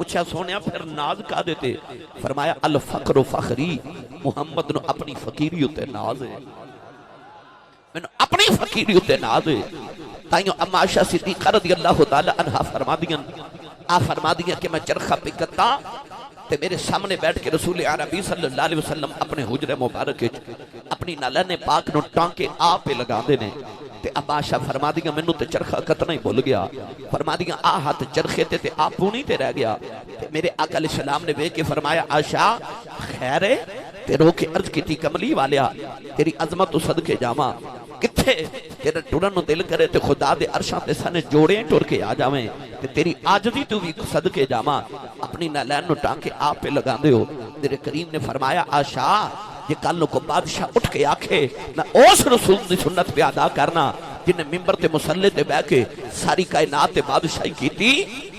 पूछा सोने फिर नाज का देते? फरमाया अल फकरो फखरी, मुहम्मद नु अपनी फकीरी उत्ते नाज है, मैनू अपनी फकीरी उत्ते नाज है। ताइयों अम्मा आयशा सिद्दीक़ा रज़ियल्लाहु तआला अन्हा फरमा दियां कि मैं चरखा पिकता ते मेरे सामने बैठ के रसूल अरबी सल्लल्लाहु अलैहि वसल्लम अपने हुजरे मुबारक अपनी नालने पाक नु टांके आप ही लगांदे ने। ते अम्मा आयशा फरमा दियां मैनू ते चरखा कतना ही भुल गया। फरमा दियां आ हाथ चरखे ते आप पूनी ते रह गया। ते मेरे आका अलैहिस्सलाम ने वेख के फरमाया आयशा खैर है? ते रो के अर्ज की कमली वालिया तेरी अजमत तो सदके जावा, किथे तेरा टुरन दिल करे तो खुदा दे अरशां ते सने जोड़े टुर के आ जावे, ते तेरी आजदी तू भी सदके जावा, अपनी नालैन नु टांके आप पे लगांदे हो। तेरे करीम ने फरमाया आशा जे कल को बादशाह उठ के आखे ना उस रसूल दी सुन्नत पे अदा करना जिन्हें मिंबर ते मुसल्ले ते बैठ के सारी कायनात ते बादशाही कीती,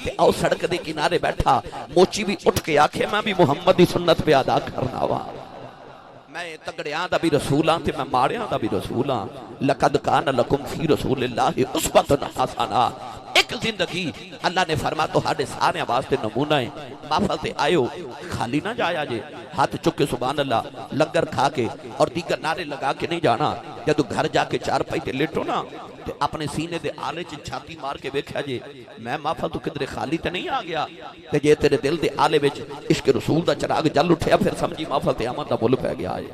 ते आओ सड़क दे किनारे बैठा मोची भी उठ के आखे मैं भी मुहम्मद दी सुन्नत पे अदा करना वा, मैं तगड़ियां दा भी रसूल हां ते मैं माड़ियां दा भी रसूल हां। लक़द कान लकुम फी रसूलिल्लाहि उस्वतुन हसना। एक जिंदगी अल्लाह ने फरमा तुहाडे सारे वास्ते नमूना है, महफिल ते आयो खाली ना जाया जे, हाथ चुक के सुभान अल्लाह लंगर खा के और दीगर नारे लगा के नहीं जाना। जदों घर जाके चारपाई ते लेटो ना ते अपने सीने दे आले च छाती मार के वेख्या जे मैं महफिल तो किधरे खाली ते नहीं आ गया, ते जे तेरे दिल दे आले विच इश्क रसूल दा चिराग जल उठया फिर समझी महफिल ते आमद दा मुल पै गया है।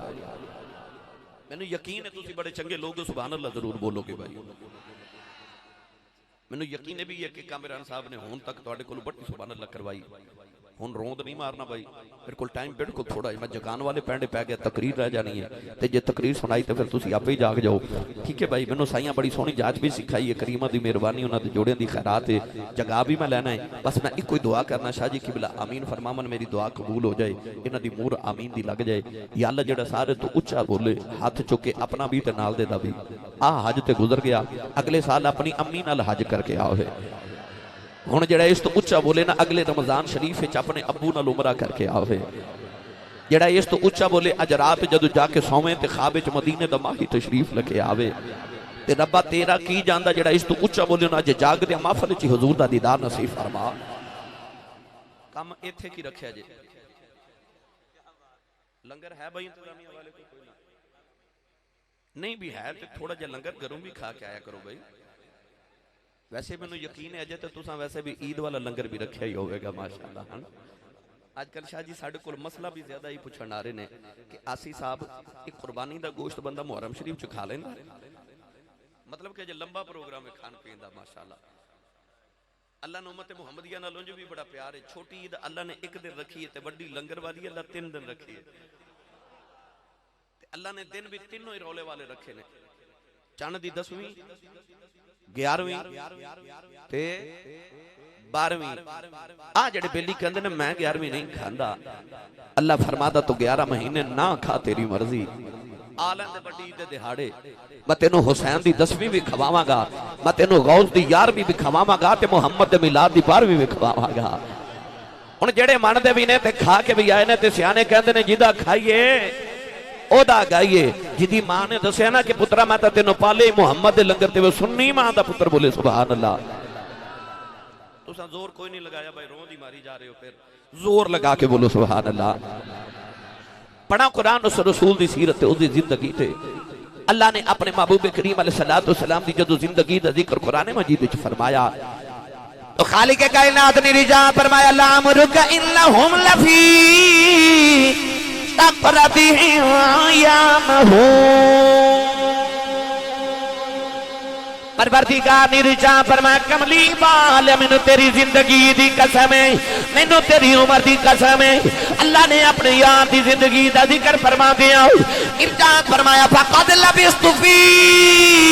मैनू यकीन है तुसीं बड़े चंगे लोग सुभान अल्लाह जरूर बोलोगे भाई। मैनू यकीन भी है कि कामरान साहब ने हुण तक तुहाडे कोल बड़ी सुभान अल्लाह करवाई, हुण रोंद नहीं मारना भाई, मेरे को टाइम बिल्कुल थोड़ा है, मैं जगान वाले पैंडे पै गया, तकरीर रह जानी है, तो जे तकरीर सुनाई तो फिर तुसीं आपे ही जाग जाओ, ठीक है भाई। मैनू साइयां बड़ी सोहनी जाच भी सिखाई है, करीमा की मेहरबानी उन्होंने जोड़ियां की खैरात है, जगा भी मैं लैना है, बस मैं एक ही दुआ करना शाह जी किबला आमीन फरमावन, मेरी दुआ कबूल हो जाए, इन्हां दी मूर आमीन दी लग जाए। या अल्लाह जिहड़ा सारे तो उच्चा बोले हाथ चुके अपना भी ते नाल दे दा भी आ हज ते गुजर गया, अगले साल अपनी अम्मी नाल हज करके आओ। हुण जिहड़ा इस तो उच्चा बोले ना अगले रमजान शरीफ विच अपने अब्बू नाल उमरा करके आवे, जिहड़ा इस तो उच्चा बोले अज रात जदों जाके सोवे ते ख्वाब विच मदीने दा माही तशरीफ लेके आवे, ते रब्बा तेरा की जानदा जिहड़ा इस तो उच्चा बोले ना अज जागदे महफिल च हुजूर दा दीदार नसीब फरमा। कम इत्थे की रखिया जे लंगर है भाई इंतजामिया वाले को कोई नहीं भी है तो थोड़ा जिहा लंगर घरों भी खा के आया करो भाई। वैसे मैनू यकीन है अजे तो तुसां वैसे भी ईद वाला लंगर भी रखिया ही होगा माशाअल्लाह। हाँ अजकल शाह जी साडे कोल मसला भी ज्यादा ही पुछण आ रहे ने कि आसी साहब एक कुर्बानी का गोश्त बंदा मुहर्रम शरीफ च खा लेंदा, मतलब कि अजे लंबा प्रोग्राम है खान पीन का माशाअल्लाह। अल्लाह ने उम्मत मुहम्मदिया नाल उंज भी बड़ा प्यार है, छोटी ईद अल्लाह ने एक दिन रखी है, वड्डी लंगर वाली अल्लाह 3 दिन रखी है, अल्लाह ने दिन भी तीनों ही रौले वाले रखे ने, चंद दी 10वीं 11वीं ते 12वीं। आ जेड़े बेली कहंदे ने मैं 11वीं नहीं खांदा, अल्लाह फरमादा तो 11 महीने ना खा तेरी मर्जी, आलम दे बड़ी दे दिहाड़े मैं तेनों हुसैन दी 10वीं भी खवावांगा, मैं तेनों गौस दी 11वीं भी खवावांगा, ते मुहम्मद दे मिलाद दी 12वीं भी खवावांगा। हुण जेड़े मनदे भी ने ते खा के भी आए ने ते सियाने कहंदे ने जिदा खाइए ओदा गाइए, जिदी मां ने दसिया ना कि पुत्रा मैं तो तेनों पाले मुहम्मद दे लंगर ते सुन्नी मां दा पुत्र बोले सुभान अल्लाह। तुसां जोर कोई नहीं लगाया भाई, रोंद ही मारी जा रहे हो, फिर जोर लगा के बोलो सुभान अल्लाह। पढ़ा कुरान उस रसूल दी सीरत ते उसदी जिंदगी ते अल्लाह ने अपने महबूब करीम अलैहिस्सलातु वस्सलाम दी जदों जिंदगी दा जिक्र कुरान मजीद विच फरमाया तो खालिक कायनात ने रिजा फरमाया ला अमरुका इन्नहुम लफी परवरदिगार ने रिजा फरमाया कमली वाले मैनू तेरी जिंदगी दी कसम है, मैनू तेरी उम्र दी कसम है। अल्लाह ने अपने यार दी जिंदगी दा जिक्र फरमा दिया, इरशाद फरमाया फक़द लबिस्तु फ़ीकुम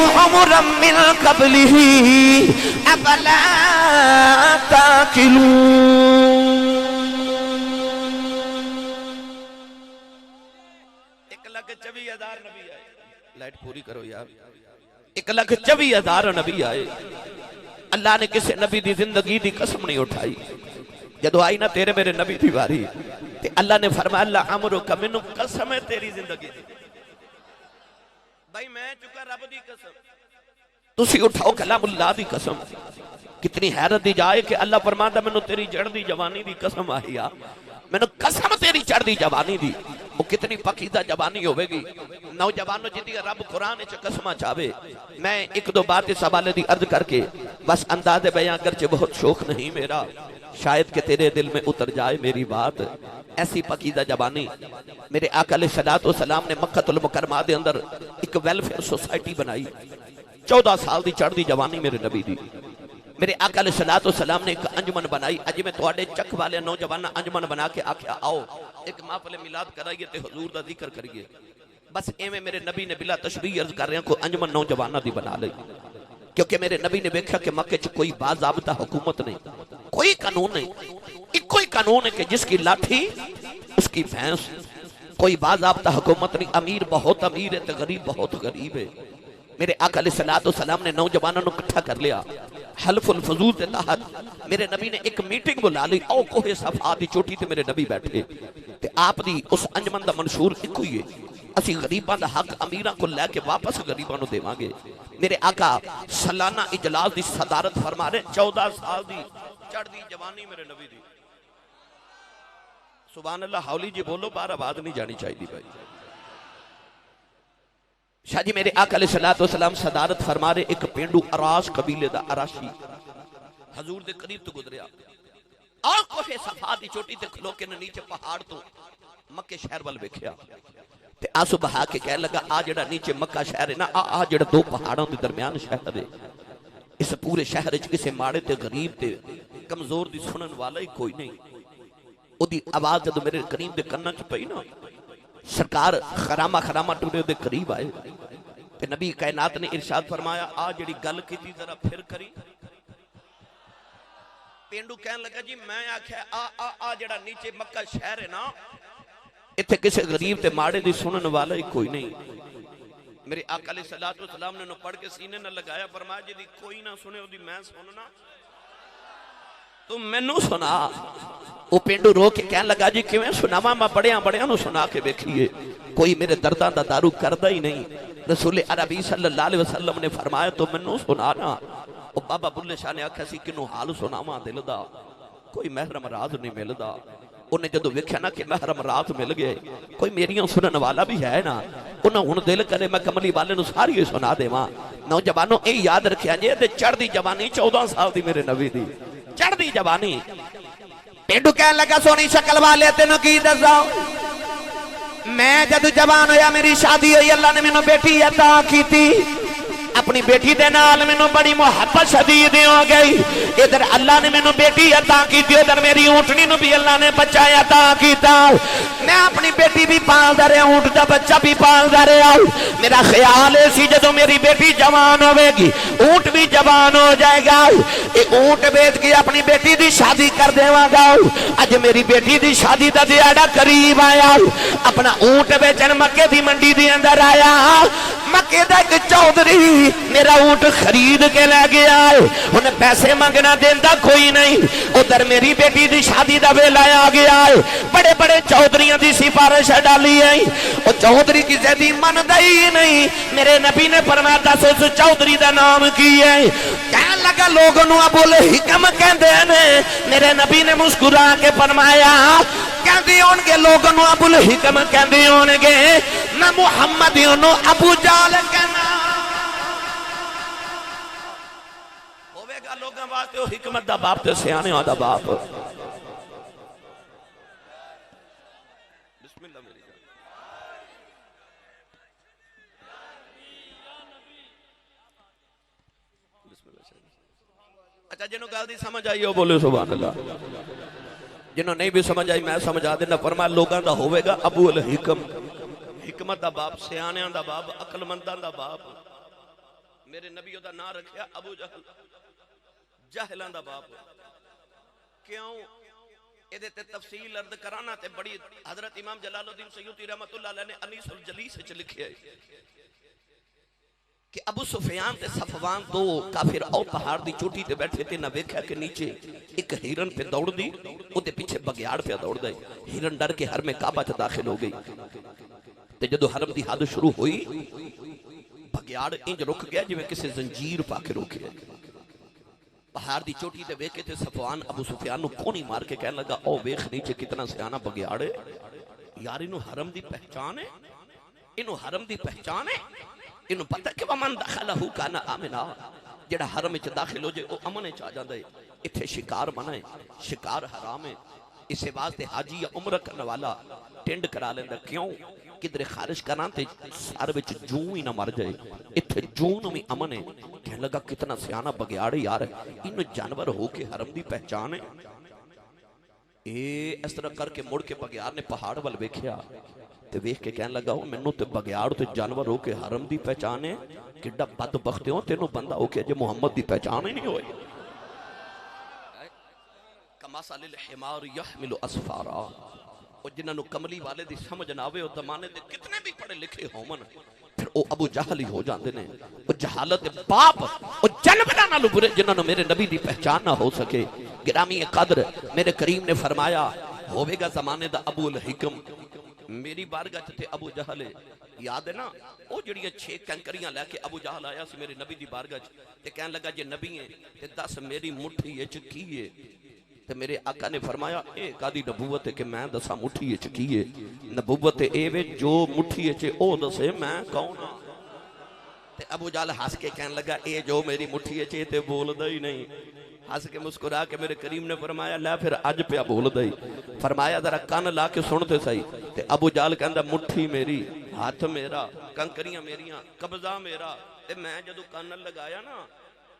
उमरम मिन क़ब्लिही अफ़ला ताक़िलून। 1,24,000 नबी आए, लाइट पूरी करो यार, 1,24,000 नबी आए, अल्लाह ने किसी नबी की जिंदगी की कसम नहीं उठाई। जदों आई ना तेरे मेरे नबी की वारी ते अल्लाह ने फरमाया अल्लाह अमरुका मैनू कसम है तेरी जिंदगी दी, भाई मैं चुका रब दी कसम, तुसी उठाओ कलामुल्लाह दी कसम। कितनी हैरत दी जाए कि अल्लाह फरमांदा मैनू तेरी चढ़दी जवानी दी कसम आई आ, मैनू कसम तेरी चढ़दी जवानी दी। वो कितनी पकीदा जवानी होगी। नौजवानों जिंदी रब कुरान च कसमा चाहे। मैं एक दो बात इस हवाले दी अर्ज करके बस अंदाज़े बयां करके बहुत शौक नहीं मेरा, शायद कि तेरे दिल में उतर जाए मेरी बात। ऐसी पकीदा जवानी मेरे आका अलैहिस्सलातु वस्सलाम ने मक्कतुल मुकर्रमा दे अंदर एक वेलफेयर सोसाइटी बनाई। 14 साल की चढ़दी जवानी मेरे नबी दी। मेरे आका अलैहिस्सलातु वस्सलाम ने एक अंजमन बनाई। अज मैं तुहाडे चक वाले नौजवान अंजमन बना के आख्या आओ एक महफिल मिलाद कराइए ते हुजूर दा जिक्र करिए। बस एवें मेरे नबी ने बिला तशबीह अर्ज कर रहे को अंजमन नौजवानों दी बना ली, क्योंकि मेरे नबी ने वेख्या कि मक्के च कोई बाज़ाब्ता हुकूमत नहीं, कोई कानून नहीं, इको ही कानून है कि जिसकी लाठी उसकी भैंस। कोई बाज़ाब्ता हुकूमत नहीं। अमीर बहुत अमीर है तो गरीब बहुत गरीब है। मेरे आका अलैहिस्सलातु वस्सलाम ने नौजवानों को इकट्ठा कर लिया। हल्फुल फजूल के तहत मेरे नबी ने एक मीटिंग बुला ली। आओ कोहे सफा दी चोटी ते मेरे नबी बैठे ते आप दी उस अंजमन दा मंशूर इको ही है, असी गरीबां दा हक अमीरां को लैके वापस गरीबां नूं देवांगे। मेरे आका सालाना इजलास दी सदारत फरमा रहे। 14 साल दी चढ़दी जवानी मेरे नबी दी। सुभान अल्लाह। हौली जी बोलो, बार आवाज नहीं जानी चाहिए भाई। शाह जी मेरे आका अलैहिस्सलातु वस्सलाम सदारत फरमा रहे। एक पेंडू अराश कबीले दा अराशी हजूर दे करीब तो गुजरिया और कोहे सफा दी चोटी ते खलो के नीचे पहाड़ तो मक्के शहर वाल वेख्या ते आंसू बहा के कह लगा आ जेड़ा नीचे मक्का शहर है ना, आ जेड़ा दो पहाड़ों के दरमियान शहर है, इस पूरे शहर च किसी माड़े ते गरीब ते कमजोर दी सुनन वाला ही कोई नहीं। ओदी आवाज जब मेरे करीब दे कन्ना च पई ना, सरकार खरामा खरामा टूरे दे करीब आए ते नबी कायनात ने इरशाद फरमाया आ जेड़ी गल कीती जरा फिर करी। पेंडू कहन लगा जी मैं आख्या आ जेड़ा नीचे मक्का शहर है ना, इत्थे किसी गरीब ते माड़े दी सुनन वाला ही कोई नहीं। मेरे आका अलैहिस्सलातु वस्सलाम ने पढ़ के सीने न लगाया, फरमाया जी कोई ना सुने ओदी मैं सुनना, तू मैनू सुना। वो पेंडू रो के कहन लगा जी किवें सुनावा, मैं बड़ियां बड़ियां नू सुना के वेखीए, कोई मेरे दर्दां दा दारू करदा ही नहीं। रसूल अरबी सल्लल्लाहु अलैहि वसल्लम ने फरमाया तो मैनू सुना ना। ओ बाबा बुल्ले शाह ने आख्या सी किनू हाल सुनावा दिल दा, कोई महरम राज नहीं मिलदा। उन्हें जो वेख्या ना कि महरम राज मिल गए, कोई मेरियां सुनन वाला भी है ना, उन्हें हुण दिल करे मैं कमली वाले नू सारी सुना देवां। नौजवानों ये याद रखिया जे ते चढ़दी जवानी 14 साल दी मेरे नबी दी चढ़दी जवानी। पेंडू कहन लगा सोनी शक्ल वाले तेनू की दसा, मैं जब जवान होया मेरी शादी हुई, अल्लाह ने मैनू बेटी अता कीती, अपनी बेटी दे नाल मैनू बड़ी मुहब्बत शदीद हो गई। इधर अल्लाह ने मैनू बेटी अता की, उधर मेरी ऊंटनी नू भी अल्लाह ने बच्चा अता किया। मैं अपनी बेटी भी पालदा रहा, ऊंट का बच्चा भी पालदा रहा। मेरा ख्याल है सी जदों मेरी बेटी जवान होगी ऊंट भी जवान हो जाएगा, ये ऊंट बेच के अपनी बेटी की शादी कर देवांगा। अज मेरी बेटी की शादी का दिहाड़ा करीब आया, अपना ऊंट बेचन मक्के की मंडी के अंदर आया। मक्के का एक चौधरी मेरा ऊंट खरीद के लै गया है, उन्हें पैसे मंगना देता कोई नहीं। उधर मेरी बेटी की शादी का वेला आ गया है, बड़े बड़े चौधरियों की सिफारिश डाली है, वो चौधरी किसी की मनता ही नहीं। मेरे नबी ने फरमाया दस उस चौधरी का नाम की है। कह लगा लोगों को अबुल हिकम कहते हैं। मेरे नबी ने मुस्कुरा के फरमाया कहते होंगे लोगों को अबुल हिकम कहते होंगे, मैं मुहम्मद अबू जाल कहना होवेगा लोगों वास्ते वो हिकमत दा बाप ते सियाने दा बाप। बिस्मिल्लाह मेरी जान। अच्छा जिन्हों गल दी समझ आई हो बोले सुभान अल्लाह, जिन्हों नहीं भी समझ आई मैं समझा देना। फरमाया लोगों का होवेगा अबू अल हिकम, हिकमत दा बाप, सियाणियां दा बाप, अकलमंदां दा बाप। मेरे नबी दा नाम रखिया अबू जहल, जाहिलां दा बाप। क्यों इहदे ते तफसील अर्ज कराना ते बड़ी हजरत इमाम जलालुद्दीन सयूती रहमतुल्लाह अलैह ने अनीसुल जलीस विच लिखिया है कि अबू सुफियान ते सफवान दो काफिर और पहाड़ दी चोटी ते बैठे थे। ना वेख्या कि नीचे एक हिरन पे दौड़दी, उहदे पीछे बगियाड़ पे दौड़दा है। हिरन डर के हर में काबा च दाखिल हो गई ते जदों हरम दी हद शुरू हुई बगियाड़ इंज रुक गया जिवें किसी जंजीर पा के रोके। पहाड़ की चोटी ते वेख के ते सफवान अबू सुफियान कोनी मार के कहने लगा, ओ वेख नीचे कितना सियाना बगियाड़ है यार, इनू हरम की पहचान है, इनू हरम की पहचान है, इनू पता कि वमन दखलहु काना आमिना, जेड़ा हरम विच दाखिल हो जाए वो अमन विच आ जांदा है। इत्थे शिकार मना है, शिकार हराम है, इस वास्ते हाजी या उम्र करने वाला टिंड करा लेंदा। क्यों? किधरे खारिश करा ते सर विच जूं ही ना मर जाए, इत्थे जूं नूं भी अमन है। कहने लगा कितना सियाना बगियाड़ यार, इन जानवर हो के हरम की पहचान है। इस तरह करके मुड़ के बगियाड़ ने पहाड़ वाल वेख्या ते वेख के कहने लगा, मैनू तो बगियाड़ ते जानवर हो के हरम की पहचान है, किड्डा बदबख्त हो तेनू बंदा हो के अजे मुहम्मद की पहचान ही नहीं होई। कमासलिल हिमार यहमिलु असफारा, और जिन्होंने कमली वाले की समझ ना आवे, और जमाने के कितने भी पढ़े लिखे होवन फिर वो अबू जहल ही हो जाते हैं। वो जहालत पाप और जानवरां नालों बुरे जिन्होंने मेरे नबी की पहचान ना हो सके। गिरामी कदर मेरे करीम ने फरमाया, होवेगा जमाने दा अबूल हिकम, मेरी बारगाह च अबू जहल याद है ना, वो जड़ियां 6 कंकरियां लैके अबू जहल आया सी मेरे नबी की बारगाह च, कहने लगा जे नबी है ते दस मेरी मुट्ठी च की है। ते मेरे आका ने फरमाया, ए कादी नबूवत है कि मैं दसा मुट्ठी च की है? नबूवत ए वे जो मुट्ठी च ओ दसे मैं कौन हां। ते अबू जहल हस के कहने लगा, ए जो मेरी मुट्ठी च ते बोलदा ही नहीं। हस के मुस्कुरा के मेरे करीम ने फरमाया, लै फिर अज पिया बोलदा ही। फरमाया जरा कन ला के सुन ते सही। ते अबू जहल कहंदा, मुट्ठी मेरी, हाथ मेरा, कंकरियां मेरियां, कब्जा मेरा। ते मैं जदों कन लगाया ना,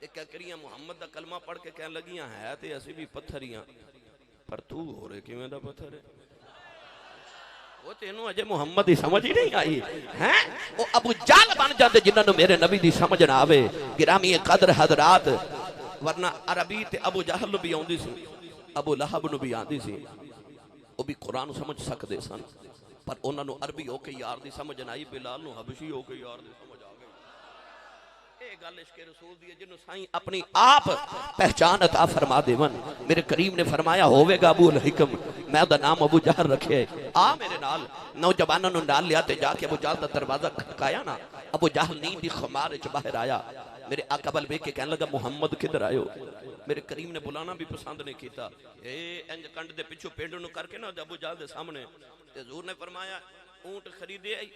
कंकरियां मुहम्मद दा कलमा पढ़ के कहने लगियां, है ते असी भी पत्थरियां, पर तू हो रे किवें दा पत्थर है? वो तेनू अजे मुहम्मद की समझ ही नहीं आई है। वो अबू जहल बन जाते जिन्होंने मेरे नबी की समझ ना आवे। गिरामी कदर हजरात, वरना अरबी ते अबू जहल भी आउंदी सी, अबू लहब नूं भी आंदी सी, वो भी कुरान समझ सकते सन, पर उन्होंने अरबी होके यार की समझ ना आई। बिलाल नूं हबशी होके यार की समझ आ गई। ये गल इश्के रसूल दी है, जिन्हों साईं अपनी आप पहचान अता फरमा देवन। मेरे करीम ने फरमाया, होवेगा अबूल हिकम, मैं उहदा नाम अबू जहल रखे। आ मेरे नाल। नौजवानों नूं नाल लिया ते जाके अबू जहल दा दरवाजा खटकाया ना, अबू जहल नींद दी खुमार च बाहर आया। मेरे आका बल वेख के कहने लगा, मुहम्मद किधर आयो? मेरे करीम ने बुलाना भी पसंद नहीं किया। इंज कंड दे पिछू पेंडू नूं करके ना अबू जहल दे सामने, ते हजूर ने फरमाया, ऊंट खरीदे आई।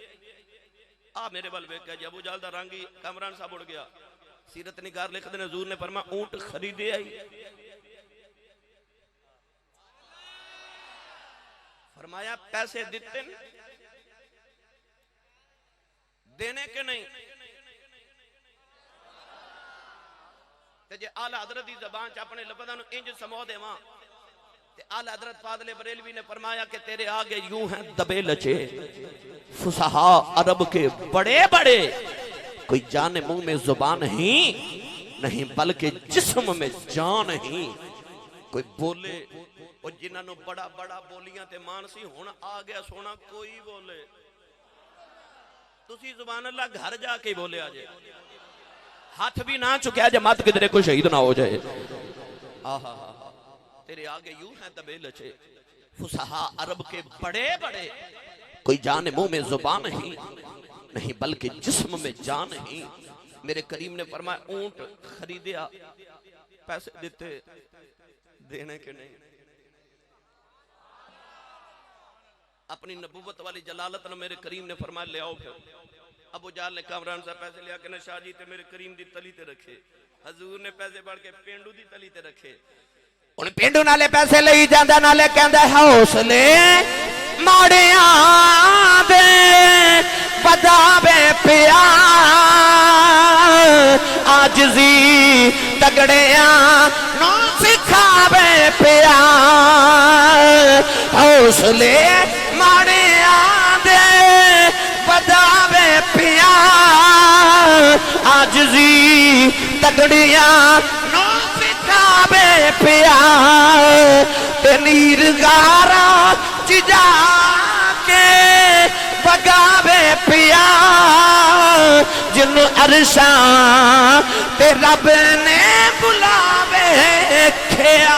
आ मेरे बल वेख के अबू जहल दा रंग ही कामरान साहब उड़ गया। सीरत निगार लिखते हैं, हजूर ने फरमाया, ऊंट खरीदे आई। फरमाया, पैसे दिते देने के नहीं? ते जे आला हजरत की जबान च अपने लफ्ज़ां नूं इंज समो देवां, ते आला हजरत फादले बरेलवी ने फरमाया कि तेरे आगे यूं हैं दबे लचे फुसहा अरब के बड़े बड़े, कोई जाने मुंह में जुबान ही नहीं बल्कि जिस्म में जान ही। कोई बोले और जिन्होंने बड़ा बड़ा बोलियां ते मानसी, हुण आ गया सोना कोई बोले, तुसी जुबान अल्लाह घर जाके बोले आजे, हाथ भी ना चुकया जे मत किधरे कोई शहीद ना हो जाए। आहा तेरे आगे यूं है दबे लचे फुसहा अरब के बड़े बड़े, कोई जाने मुंह में जुबान ही नहीं बल्कि जिस्म में जान ही। मेरे करीम ने फरमाया, ऊंट खरीदिया, पैसे देते देने के नहीं? अपनी नबूवत वाली जलालत ने मेरे करीम ने फरमाया, ले आओ। फिर अबू जहल ने कामरान साहब पैसे लिया के शाह जी ते मेरे करीम दी तली ते रखे। हजूर ने पैसे बढ़ के पेंडू दी तली ते रखे। उन पेंडू नाले पैसे लई जांदा, नाले कहंदा हौसले माड़ियां दे बदावे पिया, आजजी तगड़ियां नू सिखावे पिया। हौसले माड़ियां दे बदावे पिया, आजजी तगड़ियां नू सिखावे पिया। ते नीर गारा चिजा के बगावे पिया, जिन अरशा ते रब ने बुलावे खिया।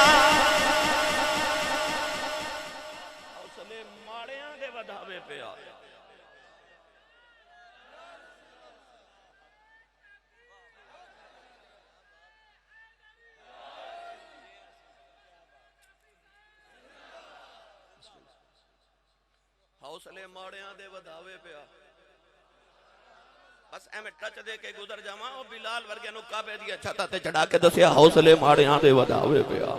हौसले माड़ियां दे वधावे पिया। हौसले माड़ियां दे वधावे पिया। बस एवें टच दे के गुजर जावां ओ बिलाल वर्गे नु काबे दी छत ते चढ़ा के दसिया हौसले माड़ियां दे वधावे पिया।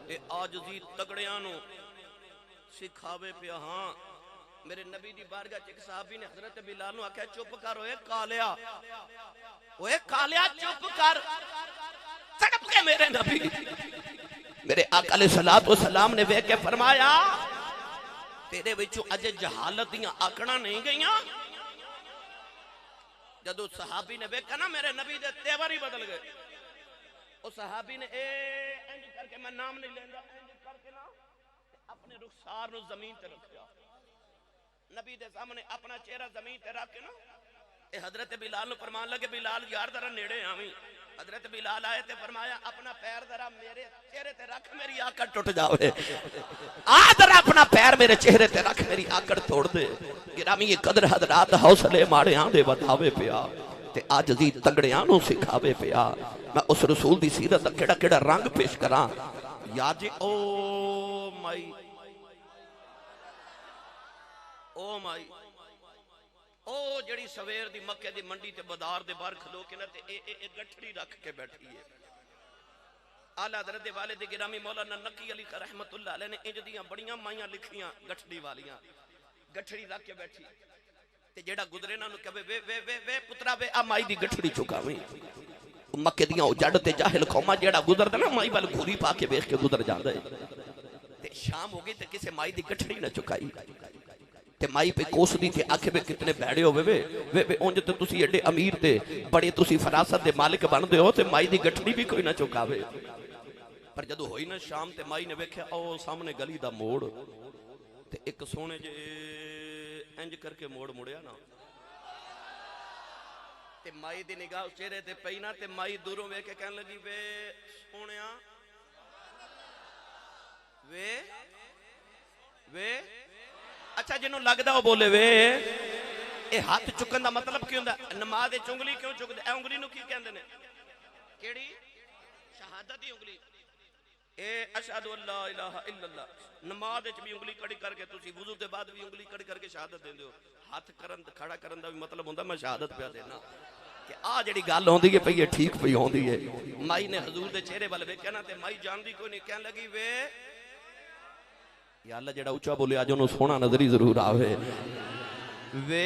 ए आजजी तगड़ियां नु सिखावे पिया। हां मेरे नबी दी बारगाह च एक सहाबी ने हजरत बिलाल नु आख्या चुप कर ओए कालिया, ओए कालिया चुप कर। तड़प के मेरे नबी मेरे आका अलैहिस्सलातु वस्सलाम ने वेख के फरमाया तेरे विचों अजे जहालत दियां आकड़ा नहीं गईयां। जदों सहाबी ने वेखा ना मेरे नबी दे तेवर ही बदल गए। उस सहाबी ने इंज करके मैं नाम नहीं लेंदा इंज करके ना अपने रुखसार नु जमीन ते रखया। नबी दे सामने अपना चेहरा जमीन ते रख के ना ए हजरत बिलाल नु फरमान लगे बिलाल यार जरा नेड़े आवी। हजरत बिलाल आए ते फरमाया अपना पैर जरा मेरे चेहरे ते रख मेरी आकड़ टूट जावे। आ जरा अपना पैर मेरे चेहरे ते रख मेरी आकड़ तोड़ दे। गिरामी कदर हजरात हौसले माड़ियां दे वधावे पिया ते आजजी तगड़ियां नु सिखावे पिया। मैं उस रसूल दी सीरत दा केड़ा केड़ा रंग पेश करा याद जी। ओ माई ओ जड़ी सवेर दी मक्के दी मंडी ते बाजार दे बाहर खलो के ना ते ए गठड़ी रख के बैठी है। आला हज़रत दे वाले दे गिरामी मौलाना नकी अली रहमतुल्लाह अलैह ने इंज दियां बड़ियां माइयां लिखियां गठड़ी वालियां गठड़ी रख के बैठी ते जेड़ा गुजरे ना नु कहे वे वे वे वे पुत्रा वे आ माई दी गठड़ी चुकावी। मक्के दियां ओ जड़ ते जाहिल कौमा जेड़ा गुजरदा ना माई वाल घूरी पा के वेख के गुजर जांदा है ते शाम हो गई ते किसे माई दी गठड़ी ना चुकाई ते माई पे कोसदी ते आखे वे कितने भैड़े होवे वे उंज ते तुसी एडे अमीर ते बड़े तुसी फरासत दे मालिक बनदे हो ते माई दी गठड़ी भी कोई ना चुकावे। पर जदों होई ना शाम ते माई ने वेख्या ओ सामने गली दा मोड़ ते एक सोने जे इंज करके मोड़ मुड़िया ना ते माई दी निगाह चेहरे ते पई ना ते माई दूरों वेख के कहन लगी वे सोनिया वे वे अच्छा जिन्हों लगता वो बोले वे ए हाथ चुकन का मतलब की होंदा नमाज विच उंगली क्यों चुकदे ए उंगली नूं की कहंदे ने केड़ी शहादत दी उंगली ए अशहदु अल्ला इलाहा इल्लल्लाह। नमाज विच भी उंगली कड़ी करके तुसी वुजू दे बाद भी उंगली कड़ी करके शहादत देंदे हो। हाथ करन खड़ा करन दा भी मतलब होंदा मैं शहादत पिया देना कि आ जेड़ी गल होंदी है पई है ठीक पई होंदी है। माई ने हजूर दे चेहरे वाल वेख्या ना ते माई जानदी कोई नहीं कहन लगी वे या अल्लाह जेड़ा ऊंचा बोले अज उन्होंने सोना नजर ही जरूर आवे। वे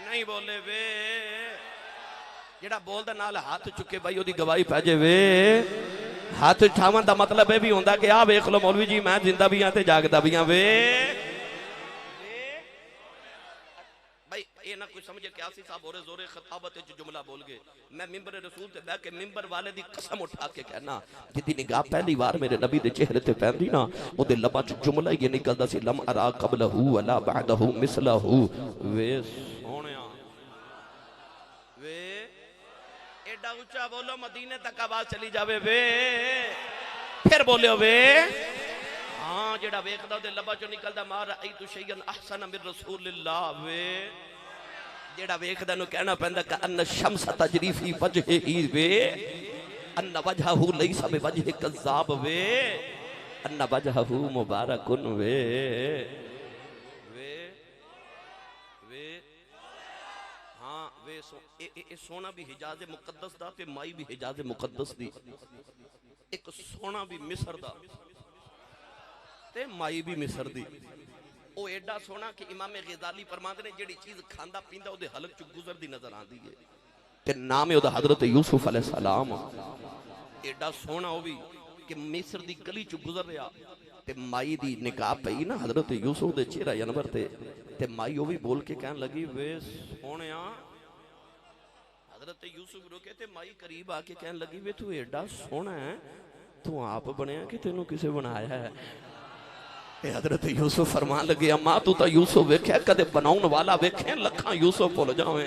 नहीं बोले वे जेड़ा बोलदा नाल हाथ चुके भाई ओदी गवाही पै जे वे हाथ उठावन दा मतलब ये भी होंदा कि आ वेख लो मौलवी जी मैं जिंदा भी हां ते जागदा भी हां। वे भाई ये ना कोई समझे कि आसी साहब और जोरे खताबत विच जुमला बोल गए। मैं मिंबर रसूल ते बैठ के मिंबर वाले दी कसम उठा के कहना जिदी निगाह पहली बार मेरे नबी दे चेहरे ते पैंदी ना ओदे लबां च जुमला ही निकलदा सी लम अरा कबलहू वला बअदहू मिसलहू। वे सोहणिया वे एडा ऊंचा बोलो मदीने तक आवाज चली जावे वे फिर बोलियो वे हां जेड़ा वेखदा ओदे लबां चों निकलदा मार आई तू शैयन अहसन मिन रसूलिल्लाह। वे जेड़ा वेखदा नु कहना पैंदा कि अन शम्स तजरी फी वजहिही वे अन वजहहू लैसा बिवजहि कज़्ज़ाब वे अन वजहहू मुबारकुन वे वे वे हां वे ए सोना भी हिजाज मुकद्दस दा ते माई भी हिजाज मुकद्दस दी। एक सोना भी मिस्र दा ते माई भी मिस्र दी। ओ एडा सोना कि इमाम ग़ज़ाली फरमाते ने जेड़ी चीज खांदा पींदा ओदे हलक च गुजरदी नजर आंदी है ते नाम है ओदा हजरत यूसुफ अलैहिस्सलाम। एडा सोना ओ भी कि मिस्र दी गली च गुजर रहा ते माई दी निगाह पई ना हजरत यूसुफ दे चेहरा अनवर ते माई ओ भी बोल के कहन लगी वे सोहणिया। हजरत यूसुफ रुके ते माई करीब आके कहन लगी वे तू एडा सोहना है तू आप बनया कि तेनू किसे बनाया है। हजरत यूसुफ फरमान लगे अम्मा तू तो यूसुफ वेख्या कदे बनाउन वाला वेखे लखा यूसुफ भुल जावे।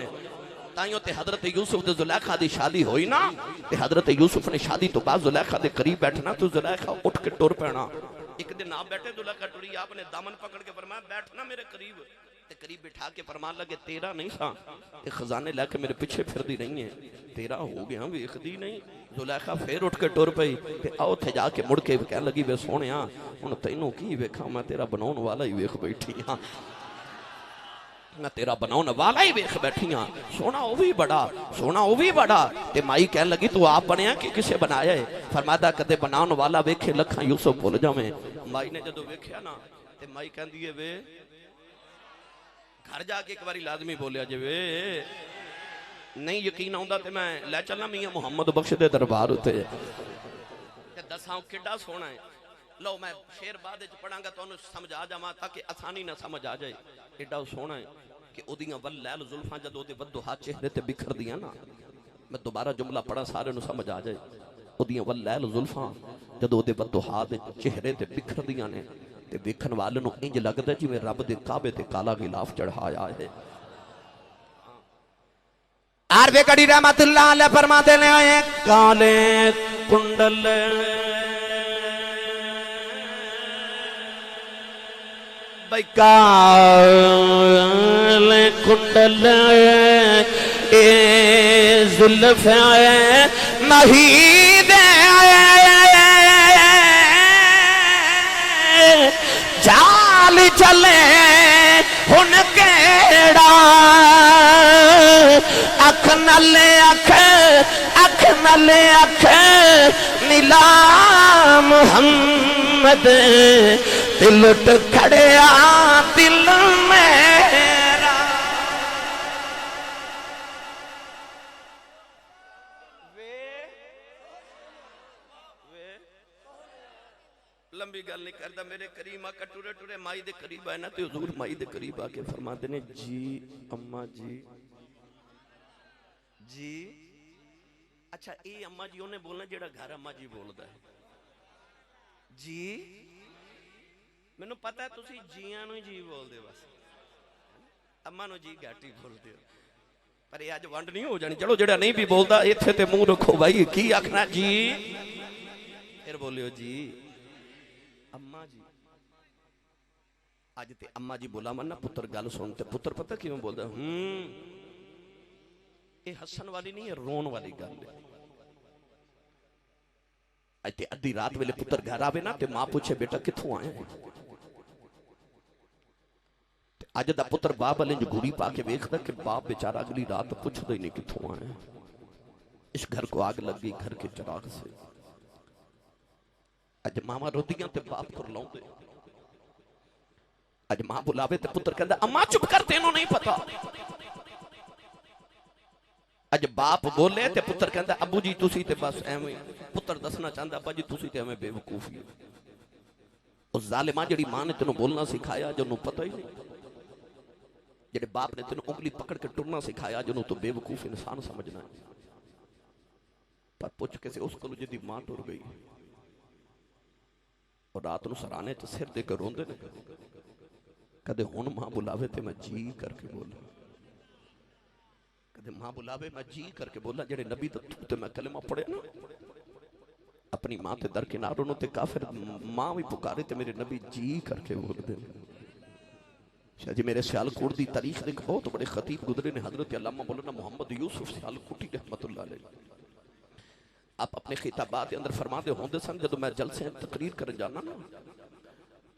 ताइयों ते हजरत यूसुफ ते जुलेखा दी शादी हुई ना ते हजरत यूसुफ ने शादी तो बाद जुलेखा दे करीब बैठना तो जुलेखा उठ के टुर पैना। एक दिन आप बैठे जुलेखा टुरी आपने दामन पकड़ के फरमाया बैठना मेरे करीब ते करीब बिठा के फरमान लगे तेरा नहीं सा ये खजाने लैके मेरे पीछे फिरदी नहीं है, तेरा हो गया वेखदी नहीं। जुलैखा फिर उठ के टुर पई ते आओ थे जाके मुड़ के कह लगी वे सोहणिया हुण तैनूं की वेखा, मैं तेरा बनाउण वाला ही वेख बैठी हाँ, मैं तेरा बनाउण वाला ही वेख बैठी हाँ, सोना वो भी बड़ा, सोना वो भी बड़ा। ते माई कह लगी तू आप बनया कि किसे बनाया है? फरमादा कदे बनाउण वाला वेखे लखा यूसुफ भुल जावे। माई ने जदों वेख्या ना ते माई कहंदी है वे घर जाके एक बारी लाजमी बोलिया जे वे नहीं यकीन आउंदा ते मैं लै चलना मियां मुहम्मद बख्श दे दरबार उत्ते ते दसां किड्डा सोहना है। लो मैं शेर बाद विच पढ़ांगा तुहानू समझ आ जावां ताकि आसानी ना समझ आ जाए। एडा सोहना है कि ओदियां वल लैल जुल्फां जदों ओदे वद्दो हाथ चेहरे ते बिखरदियां ना, मैं दोबारा जुमला पढ़ा सारे नू समझ आ जाए। ओदियां वल लैल जुल्फां जदों ओदे वद्दो हाथ चेहरे ते बिखरदियां ने ते वेखण वाले नू इंज लगदा जिवें रब दे काबे ते काला गिलाफ चढ़ाया है। आरवे कड़ी रहमतुल्लाह अलैह फरमाते हैं काले कुंडल भाई काले कुंडल ए जुल्फ़े नहीं दे चाल चले हुन केड़ा अख नले अख अख नले अख नीला मुहम्मद दिल उठ खड़िया दिल मेरा। लंबी गल नहीं करता मेरे करीम आका टुरे टुरे माई दे करीब आए ना तो हुजूर माई दे करीब आके फरमाते ने जी अम्मा जी जी। अच्छा ये अम्मा जी उन्हें बोलना जेड़ा घर अम्मा जी बोलता है जी। मैनू पता है तुसी जियां नू जी बोलदे बस, अम्मा नू जी घट ही बोलदे हो, पर ये अज वंड नहीं हो जानी। चलो जेड़ा नहीं भी बोलता इत्थे ते मुंह रखो भाई की आखना जी, फिर बोलियो जी अम्मा जी। अज ते अम्मा जी बोला मन ना पुत्र गल सुन ते पुत्र पता किवें बोलदा ये हसन वाली नहीं है रोन वाली गल है। अज अद्धी रात वेले पुत्र घर आवे ना ते मां पूछे बेटा कित्थों आए? अज दा पुत्र बाप वाले जगूरी पा के वेखदा कि बाप बेचारा अगली रात पुछदा ही नहीं कित्थों आए। इस घर को आग लग गई घर के चिराग से। अज मामा रोदियां ते बाप को रुलाउंदे। अज मां बुलावे ते पुत्र कहंदा अम्मा चुप कर तेनू नहीं पता। अज बाप बोले ते पुत्र कहंदा अबू जी तुसी ते बस एवें। पुत्र दसना चाहता अब्बा जी तुसी ते एवें बेवकूफी। उस जालिमा जिहड़ी मां ने तेनू बोलना सिखाया जो पता ही नहीं, जेड़े बाप ने तेन उंगली पकड़ के टुरना सिखाया जो तो बेवकूफ इंसान समझना है। पर पुछ किसी उस को जिहदी मां टुर गई और रात को सराने च सिर दे के रोंदे ने कदे हुण मां बुलावे ते मैं जी करके बोला, कदे मां बुलावे मैं जी करके बोला। जेड़े नबी दा ते मैं कलमा पढ़े ना अपनी मां ते दरकिनार उन्हों ते काफिर मां भी पुकारे ते मेरे नबी जी करके बोलदे। शाह जी मेरे सियालकोट की तारीख एक बहुत बड़े खतीब गुजरे ने हजरत अल्लामा मौलाना मोहम्मद यूसुफ सियालकोटी रहमतुल्लाह अलैह। आप अपने खिताबात के अंदर फरमाते होंदे सन जब मैं जलसे तकरीर कर जाना ना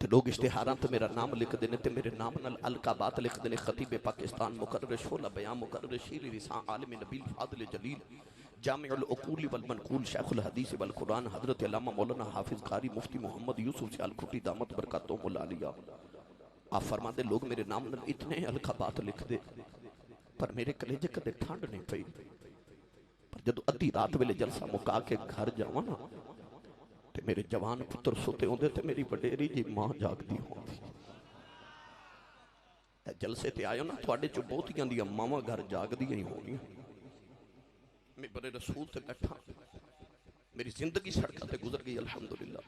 तो लोग इश्तिहारां ते मेरा नाम लिखते हैं तो मेरे नाम नाल अलकाबात लिखते हैं। खतीब पाकिस्तान मुकर्रर शोला बयान मुकर्रर शीरी रिसा आलिम नबील फादिल जलील जामिउल उकूल वल मनकूल शेखुल हदीस वल कुरान हजरत अल्लामा मौलाना हाफिज कारी मुफ्ती मोहम्मद यूसुफ सियालकोटी दामत बरकातुहुल आलिया। आप फरमाते लोग मेरे नाम नाल इतने अलकाबात लिखते पर मेरे कलेजे कदे ठंड नहीं पई। पर जदों अद्धी रात वेले जलसा मुका के घर जावां ना ते मेरे जवान पुत्र सुते होंदे ते मेरी वडेरी जी मां जागदी होंदी। जलसे ते आयो ना तुहाडे चों बहुतियां दियां मावां घर जागदियां ही होणियां। मैं बड़े रसूल ते बैठा मेरी जिंदगी सड़कों ते गुजर गई अल्हम्दुलिल्लाह।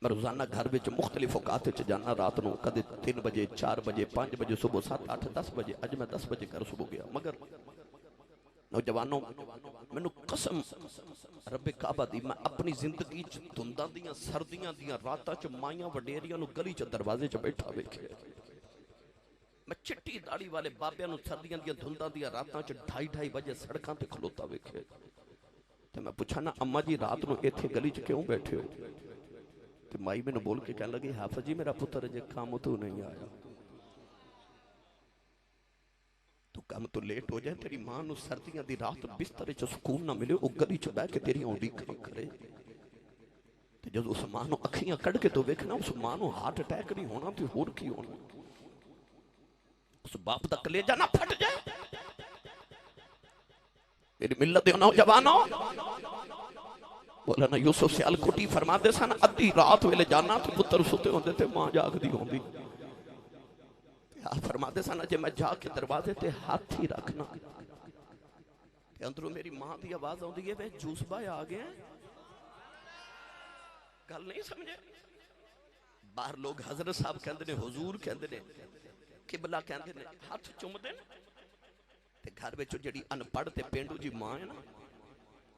मैं रोजाना घर में मुख्तलिफ औकात जाना रात को कदे 3 बजे 4 बजे 5 बजे सुबह 7 8 10 बजे। अज मैं 10 बजे घर सुबह गया मगर नौजवानों मैनू कसम रब्बे काबा दी मैं अपनी जिंदगी धुंदां दियां सर्दियां दियां रातां च माइयां वडेरियां नू गली च दरवाजे च बैठा वेखिया। मैं चिट्टी दाड़ी वाले बाबियां नूं सर्दियां दी धुंदां दी रातां च 2:30 बजे सड़कां ते खलोता वेखे ते मैं पुछा ना अम्मा जी रात नूं इत्थे गली च क्यों बैठे हो? ते माई मैनूं बोल के कहन लगी हाफिज जी मेरा पुत्र अजे काम तो नहीं आया, तू काम तो लेट हो जाए, तेरी मां नूं सर्दियां दी रात बिस्तरे च सुकून ना मिले, वो गली च बैठ के तेरी उड़ीकां करे। ते जब उस मां नूं अखियां कढ़ के तो वेखना उस मां नूं हार्ट अटैक नहीं होना तो होर की होना, उस बाप दा कलेजा ना फट जाए। मेरी मिल्लत दे नौजवानों, मौलाना यूसुफ सियालकोटी फरमाते सन अद्धी रात वेले जाना तो पुत्र सुते होंदे ते मां जागदी होंदी। फरमाते सन जे मैं जाके दरवाजे ते हाथ ही रखना ते अंदरों मेरी मां की आवाज आउंदी है वे जूस भाई आ गए। गल नहीं समझे? बाहर लोग हजरत साहब कहते ने, हुजूर कहते ने, किबला कहते ने, हाथ चुमदे ने ते घर में जिहड़ी अनपढ़ ते पेंडू जी मां है ना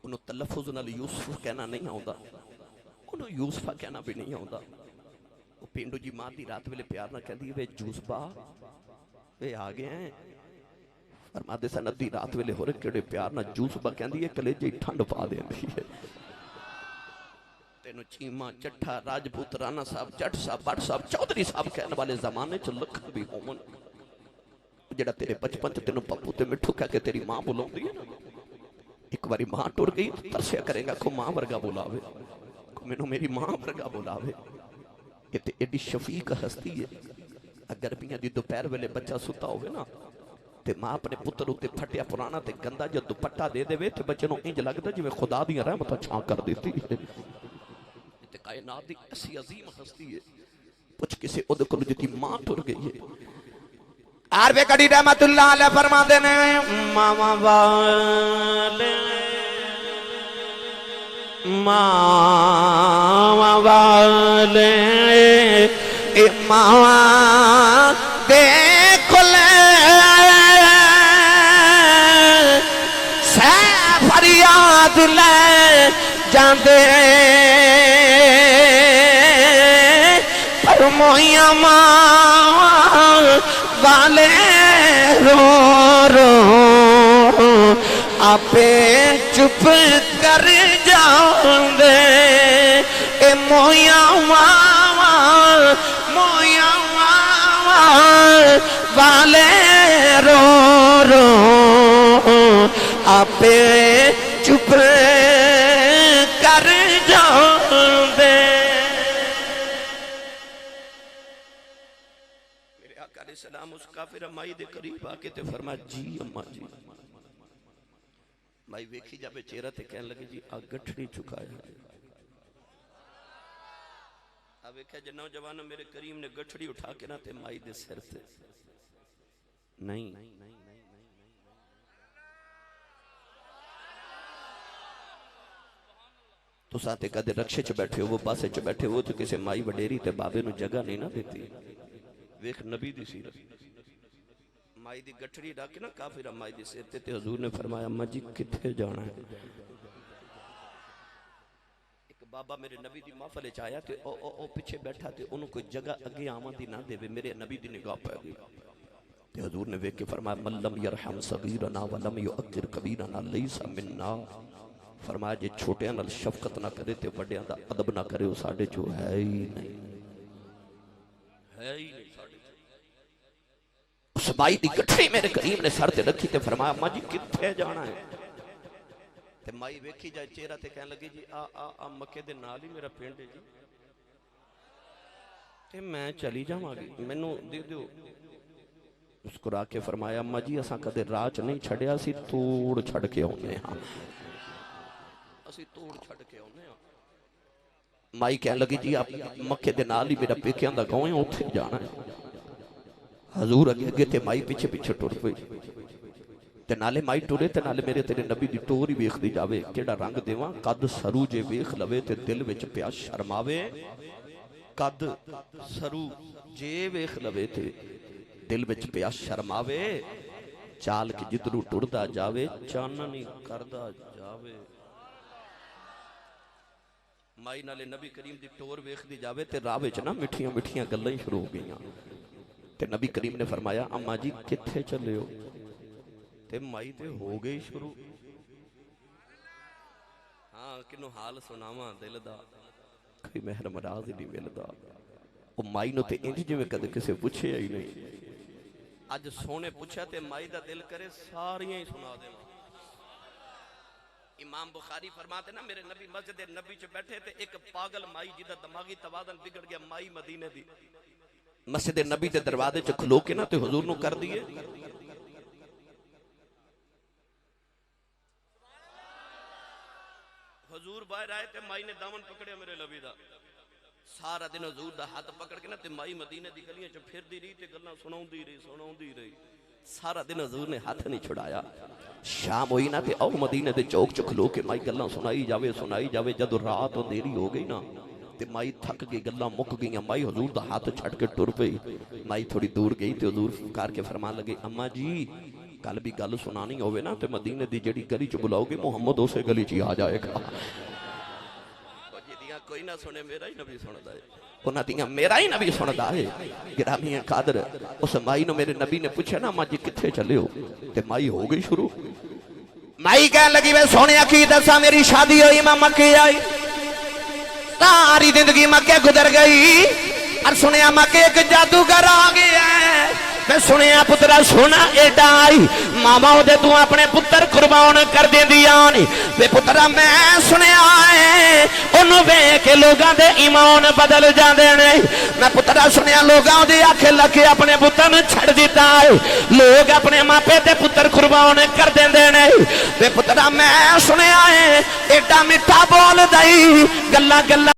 उन्होंने तलफुज नाल यूसुफ कहना नहीं आता, उन्होंने यूसफा कहना भी नहीं आता। वो पेंडू जी मां की रात वेले प्यार ना कहती वे जूसबा वे आ गए हैं। फरमाते सन अद्धी रात वेले होर केड़े प्यार ना जूसबा कहती है, कलेजे ठंड पा देती है। तेनों चीमा चट्ठा राजपूत राणा साहब जट साहब भट्ट साहब चौधरी साहब कहने वाले जमाने च लख भी होवन, जेड़ा तेरे बचपन च तेनों पप्पू ते मिठू कह के तेरी मां बुलाउंदी है ना, एक बारी मां टुर गई तरसिया करेगा को मां वर्गा बुलावे, मैनू मेरी मां वर्गा बुलावे। ये ते एडी शफीक हस्ती है। अगर गर्मियां दी दोपहर वेले बच्चा सुता होवे ना ते मां अपने पुत्र उत्ते फटिया पुराना ते गंदा जो दुपट्टा दे देवे ते बच्चे नूं इंज लगदा जिवें खुदा दी रहमत छां कर देती है। ते कायनात दी ऐसी अजीम हस्ती है, पुछ किसे ओदे कोल जिती मां टुर गई है। आरवे कड़ी रहमतुल्लाह अलैह फरमाते ने मामा वाले मामा वाले ए मावा देख ले सै फरियाद ले जांदे पर मोइया मावा वाले रो रो आपे चुप कर जाऊंदे ए मोया मावा मोया मावा वाले रो रो आपे चुप कर जाऊंदे। सलाम उस काफिर माई दे करीब आके ते फरमा जी अम्मा जी। माई वेखी जावे चेहरा ते कहन लगी जी आ गठड़ी चुकाया। अब वेख्या जे नौजवान मेरे करीम ने गठड़ी उठा के ना ते माई दे सिर ते नहीं तुसां ते कदे रक्षे च बैठे हो वो पासे च बैठे हो तो किसी माई वडेरी ते बाबे नूं जगह नहीं ना देती। वेख नबी दी सीरत माई दी गठड़ी रख ना काफिर माई दी सिर ते हुजूर ने फरमाया अम्मा जी किथे जाना है। एक बाबा मेरे नबी दी महफिल च आया ते ओ पीछे बैठा ते ओनू कोई जगह अगे आवन दी ना देवे, मेरे नबी दी निगाह पै गई ते हुजूर ने वेख के फरमाया मल्लम यरहम सगीरना वलम युअक्किर कबीरना लैसा मिन्ना। फरमाया जे छोटियां नाल शफकत ना करे ते वड्डियां दा अदब ना करे, वो साडे चो है ही नहीं, है ही नहीं। उस माई दी गठड़ी मेरे करीम ने सर ते रखी ते फरमाया अम्मा जी किथे जाना है। ते माई वेखी जाए चेहरा ते कहन लगी जी आ मक्के दे नाल ही मेरा पिंड है जी ते मैं चली जावांगी, मैनू दे दिओ। मुस्कुरा के फरमाया अम्मा जी असां कदे राह च नहीं छड़िया, असीं तोड़ छड़ के आउंदे हां, असीं तोड़ छड़ के आउंदे हां। माई कहन लगी जी आप मक्के दे नाल ही मेरा पेकियां दा गांव है उत्थे जाना है। हजूर अगे अगे ते माई पिछे पिछे टुर पई ते नाले माई टुरे ते नाले मेरे तेरे नबी दी टोर ही वेखदी जावे। केड़ा रंग देवां कद सरू जे वेख लवे ते दिल विच पिया शर्मावे, कद सरू जे वेख लवे ते दिल विच पिया शर्मावे, चाल के जिधरू टुरदा जावे चाननी करदा जावे। माई नाले नबी करीम दी टोर वेखदी जावे ते राह विच ना मिठियां मिठियां गल्लां ही शुरू हो गईयां। ते नबी करीम ने फरमाया अम्मा जी किथे चले हो? ते माई ते हो गई शुरू। हाँ किनू हाल सुनावा दिल दा, कोई महर मराज ही नहीं मिलता। वो माई नो ते इंज जिवें कदे किसे पूछे ही नहीं। अज सोने पूछा ते माई दा दिल करे सारियां ही सुना देवां। इमाम बुखारी फरमाते ना मेरे नबी मस्जिद नबी च बैठे थे, एक पागल माई जिदा दिमागी तवाज़ुन बिगड़ गया, माई मदीने दी मस्जिद नबी के दरवाजे च खलो के ना ते हुजूर नु कर दिए हुजूर बाहर आए ते माई ने दामन पकड़े मेरे नबी दा। सारा दिन हुजूर दा हाथ पकड़ के ना ते माई मदीने दी गलियां च फिरदी रही ते गल्लां सुनाउंदी रही। सारा दिन हुजूर ने हाथ नहीं छुड़ाया। शाम हुई ना ते आओ मदीने दे चौक च खलो के माई गल्लां सुनाई जावे। जदों रात अंधेरी हो गई ना ते माई थक गई, गल्लां मुक गई। माई हुजूर दा हाथ छड़ के टुर पई। माई थोड़ी दूर गई ते हुजूर पुकार के फरमान लगे अम्मा जी कल भी गल सुनानी होवे ना ते मदीने दी जेड़ी गली च बुलाओगे मुहम्मद उसे गली च आ जाएगा। कोई ना सुने मेरा ही नबी सुनदा है, उन्हां दियां मेरा ही नबी सुनदा है। गिरामी कादर उस माई नु मेरे नबी ने पूछा ना अम्मा जी किथे चले हो? ते माई हो गई शुरू। माई कह लगी वे सोने की दसा मेरी शादी हुई मैं मक्के आई, सारी जिंदगी मक्के गुजर गई और सुनिया मक्के एक जादूगर आ गया है। मैं सुनिया पुत्रा सोना एडा आई मामा ओदे तू अपने पुत्र कुर्बान कर देंदियां नी। वे पुत्रा मैं सुनिया है ओनू वेख के लोगां दे ईमान बदल जांदे ने। मैं पुत्रा सुनिया लोगां दे आखे लगे अपने पुत्र नू छड़ दिता है, लोग अपने मापे ते पुत्र कुर्बान कर देंदे ने। वे पुत्रा मैं सुनिया है एडा मिठा बोल दई गल्ला गल्ला